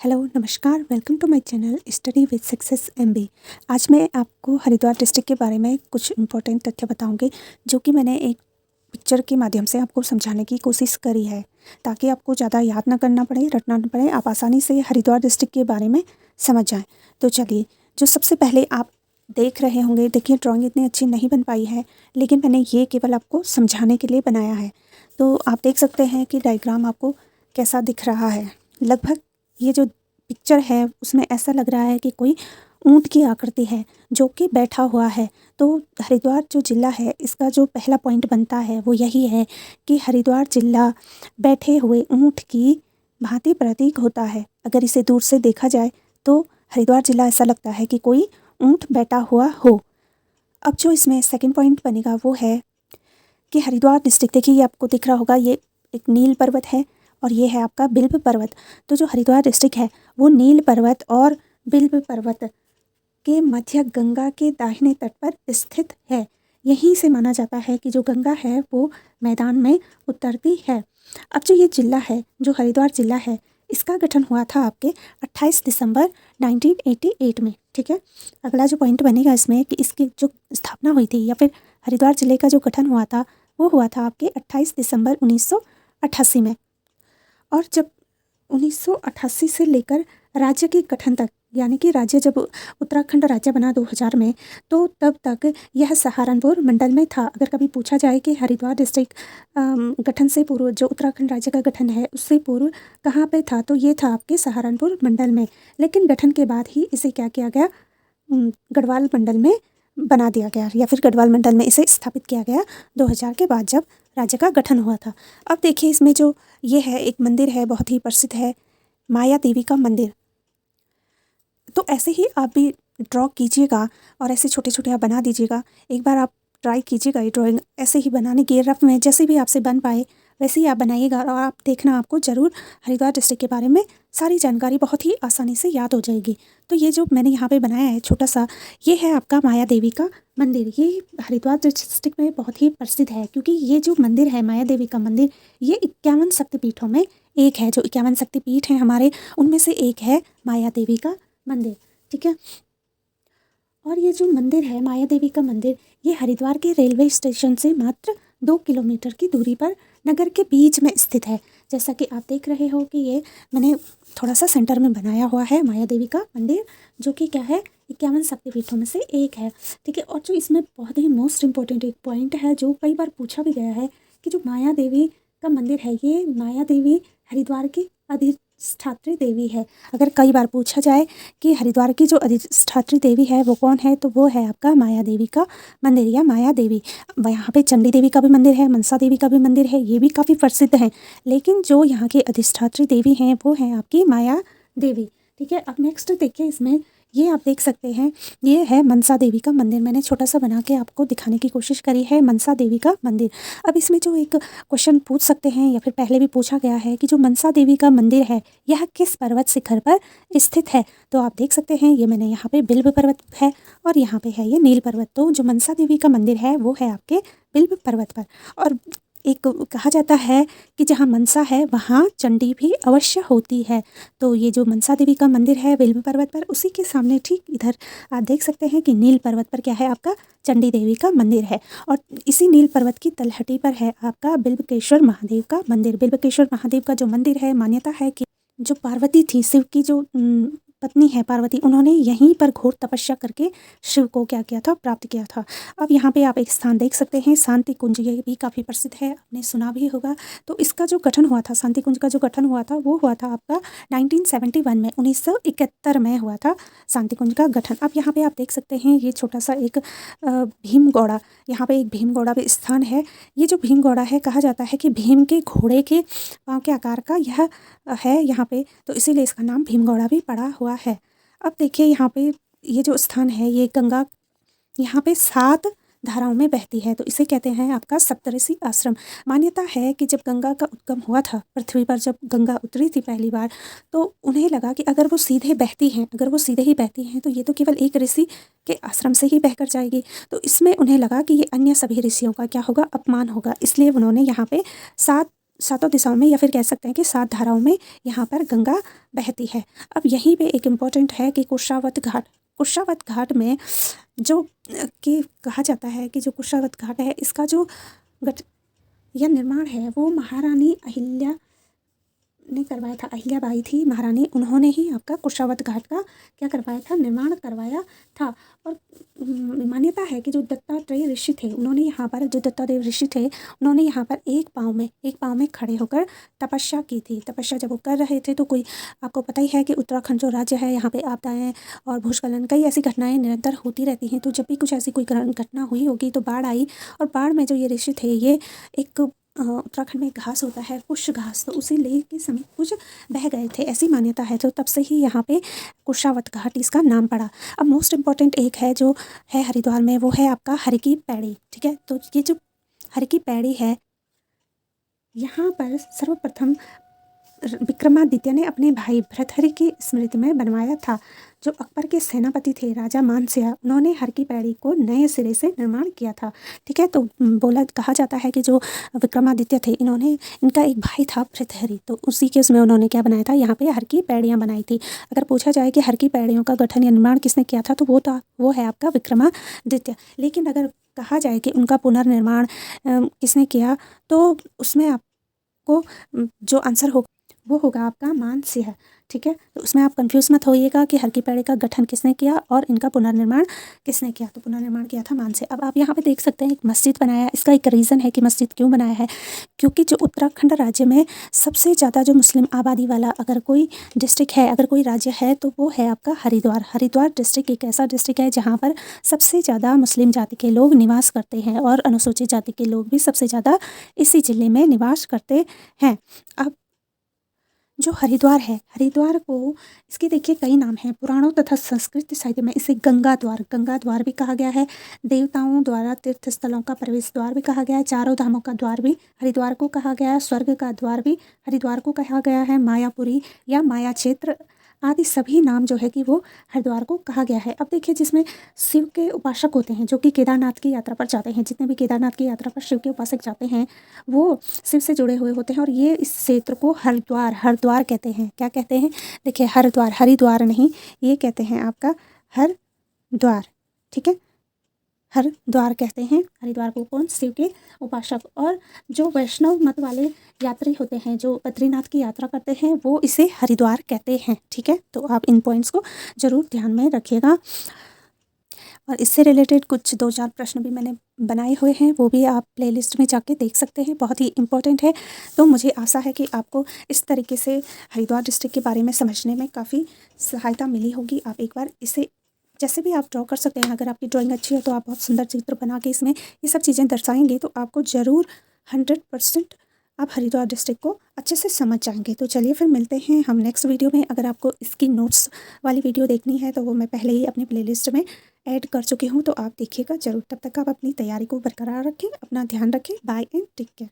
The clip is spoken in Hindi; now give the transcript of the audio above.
हेलो नमस्कार, welcome to my channel study with success MB. आज मैं आपको हरिद्वार डिस्ट्रिक्ट के बारे में कुछ इम्पोर्टेंट तथ्य बताऊंगी, जो कि मैंने एक पिक्चर के माध्यम से आपको समझाने की कोशिश करी है, ताकि आपको ज़्यादा याद ना करना पड़े, रटना ना पड़े, आप आसानी से हरिद्वार डिस्ट्रिक्ट के बारे में समझ जाएँ। तो चलिए, जो सबसे पहले आप देख रहे होंगे, देखिए ड्राइंग इतनी अच्छी नहीं बन पाई है, लेकिन मैंने ये केवल आपको समझाने के लिए बनाया है। तो आप देख सकते हैं कि डायग्राम आपको कैसा दिख रहा है। लगभग ये जो पिक्चर है उसमें ऐसा लग रहा है कि कोई ऊंट की आकृति है जो कि बैठा हुआ है। तो हरिद्वार जो ज़िला है, इसका जो पहला पॉइंट बनता है वो यही है कि हरिद्वार ज़िला बैठे हुए ऊंट की भांति प्रतीक होता है। अगर इसे दूर से देखा जाए तो हरिद्वार ज़िला ऐसा लगता है कि कोई ऊंट बैठा हुआ हो। अब जो इसमें सेकंड पॉइंट बनेगा वो है कि हरिद्वार डिस्ट्रिक्ट, देखिए ये आपको दिख रहा होगा, ये एक नील पर्वत है और ये है आपका बिल्व पर्वत। तो जो हरिद्वार डिस्ट्रिक्ट है वो नील पर्वत और बिल्व पर्वत के मध्य गंगा के दाहिने तट पर स्थित है। यहीं से माना जाता है कि जो गंगा है वो मैदान में उतरती है। अब जो ये जिला है, जो हरिद्वार जिला है, इसका गठन हुआ था आपके 28 दिसंबर 1988 में। ठीक है, अगला जो पॉइंट बनेगा इसमें कि इसकी जो स्थापना हुई थी या फिर हरिद्वार जिले का जो गठन हुआ था वो हुआ था आपके 28 दिसंबर 1988 में। और जब 1988 से लेकर राज्य के गठन तक, यानी कि राज्य जब उत्तराखंड राज्य बना 2000 में, तो तब तक यह सहारनपुर मंडल में था। अगर कभी पूछा जाए कि हरिद्वार डिस्ट्रिक्ट गठन से पूर्व, जो उत्तराखंड राज्य का गठन है उससे पूर्व कहाँ पे था, तो ये था आपके सहारनपुर मंडल में। लेकिन गठन के बाद ही इसे क्या किया गया, गढ़वाल मंडल में बना दिया गया, या फिर गढ़वाल मंडल में इसे स्थापित किया गया 2000 के बाद, जब राज्य का गठन हुआ था। अब देखिए इसमें जो ये है, एक मंदिर है, बहुत ही प्रसिद्ध है, माया देवी का मंदिर। तो ऐसे ही आप भी ड्रॉ कीजिएगा और ऐसे छोटे छोटे आप बना दीजिएगा। एक बार आप ट्राई कीजिएगा ये ड्राइंग ऐसे ही बनाने की, रफ में जैसे भी आपसे बन पाए वैसे ही आप बनाइएगा, और आप देखना आपको ज़रूर हरिद्वार डिस्ट्रिक्ट के बारे में सारी जानकारी बहुत ही आसानी से याद हो जाएगी। तो ये जो मैंने यहाँ पे बनाया है छोटा सा, ये है आपका माया देवी का मंदिर। ये हरिद्वार डिस्ट्रिक्ट में बहुत ही प्रसिद्ध है, क्योंकि ये जो मंदिर है माया देवी का मंदिर, ये 51 शक्तिपीठों में एक है। जो 51 शक्तिपीठ हैं हमारे, उनमें से एक है माया देवी का मंदिर। ठीक है, और ये जो मंदिर है माया देवी का मंदिर, ये हरिद्वार के रेलवे स्टेशन से मात्र 2 किलोमीटर की दूरी पर नगर के बीच में स्थित है। जैसा कि आप देख रहे हो कि ये मैंने थोड़ा सा सेंटर में बनाया हुआ है माया देवी का मंदिर, जो कि क्या है, 51 शक्तिपीठों में से एक है। ठीक है, और जो इसमें बहुत ही मोस्ट इम्पोर्टेंट एक पॉइंट है जो कई बार पूछा भी गया है, कि जो माया देवी का मंदिर है, ये माया देवी हरिद्वार की अधिष्ठात्री देवी है। अगर कई बार पूछा जाए कि हरिद्वार की जो अधिष्ठात्री देवी है वो कौन है, तो वो है आपका माया देवी का मंदिर या माया देवी। यहाँ पे चंडी देवी का भी मंदिर है, मनसा देवी का भी मंदिर है, ये भी काफ़ी प्रसिद्ध हैं, लेकिन जो यहाँ की अधिष्ठात्री देवी हैं वो हैं आपकी माया देवी। ठीक है, अब नेक्स्ट देखिए, इसमें ये आप देख सकते हैं, ये है मनसा देवी का मंदिर। मैंने छोटा सा बना के आपको दिखाने की कोशिश करी है, मनसा देवी का मंदिर। अब इसमें जो एक क्वेश्चन पूछ सकते हैं, या फिर पहले भी पूछा गया है, कि जो मनसा देवी का मंदिर है यह किस पर्वत शिखर पर स्थित है। तो आप देख सकते हैं, ये मैंने यहाँ पे बिल्व पर्वत है और यहाँ पे है ये नील पर्वत। तो जो मनसा देवी का मंदिर है वो है आपके बिल्व पर्वत पर। और एक कहा जाता है कि जहाँ मनसा है वहाँ चंडी भी अवश्य होती है। तो ये जो मनसा देवी का मंदिर है बिल्व पर्वत पर, उसी के सामने ठीक इधर आप देख सकते हैं कि नील पर्वत पर क्या है, आपका चंडी देवी का मंदिर है। और इसी नील पर्वत की तलहटी पर है आपका बिल्वकेश्वर महादेव का मंदिर। बिल्वकेश्वर महादेव का जो मंदिर है, मान्यता है कि जो पार्वती थी, शिव की जो पत्नी है पार्वती, उन्होंने यहीं पर घोर तपस्या करके शिव को क्या किया था, प्राप्त किया था। अब यहाँ पे आप एक स्थान देख सकते हैं, शांति कुंज, ये भी काफ़ी प्रसिद्ध है, आपने सुना भी होगा। तो इसका जो गठन हुआ था, शांति कुंज का जो गठन हुआ था वो हुआ था आपका 1971 में, 1971 में हुआ था शांति कुंज का गठन। अब यहाँ पे आप देख सकते हैं, ये छोटा सा एक भीमगौड़ा, यहाँ पे एक भीमगौड़ा भी स्थान है। ये जो भीमगौड़ा है, कहा जाता है कि भीम के घोड़े के पाँव के आकार का यह है यहाँ पे, तो इसीलिए इसका नाम भीमगौड़ा भी पड़ा हुआ है। अब देखिए यहाँ पे ये जो स्थान है, ये गंगा यहाँ पे 7 धाराओं में बहती है, तो इसे कहते हैं आपका सप्तऋषि आश्रम। मान्यता है कि जब गंगा का उद्गम हुआ था पृथ्वी पर, जब गंगा उतरी थी पहली बार, तो उन्हें लगा कि अगर वो सीधे बहती हैं, अगर वो सीधे ही बहती हैं तो ये तो केवल एक ऋषि के आश्रम से ही बहकर जाएगी। तो इसमें उन्हें लगा कि ये अन्य सभी ऋषियों का क्या होगा, अपमान होगा, इसलिए उन्होंने यहाँ पे 7 सातों दिशाओं में, या फिर कह सकते हैं कि 7 धाराओं में यहाँ पर गंगा बहती है। अब यहीं पे एक इम्पॉर्टेंट है कि कुशावत घाट में जो कि कहा जाता है कि जो कुशावत घाट है, इसका जो गठ या निर्माण है वो महारानी अहिल्या ने करवाया था। अहिल्याबाई थी महारानी, उन्होंने ही आपका कुशावत घाट का क्या करवाया था, निर्माण करवाया था। और मान्यता है कि जो दत्तात्रेय ऋषि थे, उन्होंने यहाँ पर, जो दत्तात्रेय ऋषि थे, उन्होंने यहाँ पर एक पाँव में खड़े होकर तपस्या की थी। तपस्या जब वो कर रहे थे तो कोई, आपको पता ही है कि उत्तराखंड जो राज्य है, यहाँ पे आपदाएं और भूस्खलन, कई ऐसी घटनाएं निरंतर होती रहती हैं। तो जब भी कुछ ऐसी कोई घटना हुई होगी तो बाढ़ आई, और बाढ़ में जो ये ऋषि थे, ये एक उत्तराखंड में घास होता है, कुश घास, तो उसी लेह के समीप कुछ बह गए थे, ऐसी मान्यता है। तो तब से ही यहाँ पे कुशावत घाट इसका नाम पड़ा। अब मोस्ट इम्पॉर्टेंट एक है जो है हरिद्वार में, वो है आपका हर की पैड़ी। ठीक है, तो ये जो हर की पैड़ी है, यहाँ पर सर्वप्रथम विक्रमादित्य ने अपने भाई भर्तृहरि की स्मृति में बनवाया था। जो अकबर के सेनापति थे राजा मानसिंह, उन्होंने हर की पैड़ी को नए सिरे से निर्माण किया था। ठीक है, तो कहा जाता है कि जो विक्रमादित्य थे, इनका एक भाई था भर्तृहरि, तो उसी के उसमें उन्होंने क्या बनाया था, यहाँ पे हर की पैड़ियाँ बनाई थी। अगर पूछा जाए कि हर की पैड़ियों का गठन या निर्माण किसने किया था, तो वो है आपका विक्रमादित्य। लेकिन अगर कहा जाए कि उनका पुनर्निर्माण किसने किया, तो उसमें आपको जो आंसर होगा वो होगा आपका मानसिंह। ठीक है, तो उसमें आप कंफ्यूज मत होइएगा कि हर की पैड़ी का गठन किसने किया और इनका पुनर्निर्माण किसने किया। तो पुनर्निर्माण किया था मानसिंह। अब आप यहाँ पे देख सकते हैं एक मस्जिद बनाया। इसका एक रीज़न है कि मस्जिद क्यों बनाया है, क्योंकि जो उत्तराखंड राज्य में सबसे ज़्यादा जो मुस्लिम आबादी वाला अगर कोई डिस्ट्रिक्ट है, अगर कोई राज्य है, तो वो है आपका हरिद्वार। हरिद्वार डिस्ट्रिक्ट एक ऐसा डिस्ट्रिक्ट है जहाँ पर सबसे ज़्यादा मुस्लिम जाति के लोग निवास करते हैं, और अनुसूचित जाति के लोग भी सबसे ज़्यादा इसी ज़िले में निवास करते हैं। अब जो हरिद्वार है, हरिद्वार को, इसके देखिए कई नाम हैं। पुराणों तथा संस्कृत साहित्य में इसे गंगा द्वार भी कहा गया है। देवताओं द्वारा तीर्थ स्थलों का प्रवेश द्वार भी कहा गया है। चारों धामों का द्वार भी हरिद्वार को कहा गया है। स्वर्ग का द्वार भी हरिद्वार को कहा गया है। मायापुरी या माया क्षेत्र आदि सभी नाम जो है कि वो हरिद्वार को कहा गया है। अब देखिए, जिसमें शिव के उपासक होते हैं, जो कि केदारनाथ की यात्रा पर जाते हैं, जितने भी केदारनाथ की यात्रा पर शिव के उपासक जाते हैं, वो शिव से जुड़े हुए होते हैं। और ये इस क्षेत्र को हरिद्वार कहते हैं। क्या कहते हैं, देखिए, हरिद्वार नहीं, ये कहते हैं आपका हरिद्वार। ठीक है, हरिद्वार कहते हैं हरिद्वार को। कौन, शिव के उपासक। और जो वैष्णव मत वाले यात्री होते हैं, जो बद्रीनाथ की यात्रा करते हैं, वो इसे हरिद्वार कहते हैं। ठीक है, तो आप इन पॉइंट्स को ज़रूर ध्यान में रखिएगा। और इससे रिलेटेड कुछ 2-4 प्रश्न भी मैंने बनाए हुए हैं, वो भी आप प्लेलिस्ट में जाके देख सकते हैं, बहुत ही इम्पोर्टेंट है। तो मुझे आशा है कि आपको इस तरीके से हरिद्वार डिस्ट्रिक्ट के बारे में समझने में काफ़ी सहायता मिली होगी। आप एक बार इसे जैसे भी आप ड्रॉ कर सकते हैं। अगर आपकी ड्राइंग अच्छी है तो आप बहुत सुंदर चित्र बना के इसमें ये सब चीज़ें दर्शाएंगे, तो आपको ज़रूर 100% आप हरिद्वार डिस्ट्रिक्ट को अच्छे से समझ जाएंगे। तो चलिए फिर मिलते हैं हम नेक्स्ट वीडियो में। अगर आपको इसकी नोट्स वाली वीडियो देखनी है तो वो मैं पहले ही अपनी प्लेलिस्ट में ऐड कर चुकी हूँ, तो आप देखिएगा ज़रूर। तब तक आप अपनी तैयारी को बरकरार रखें, अपना ध्यान रखें। Bye and take care.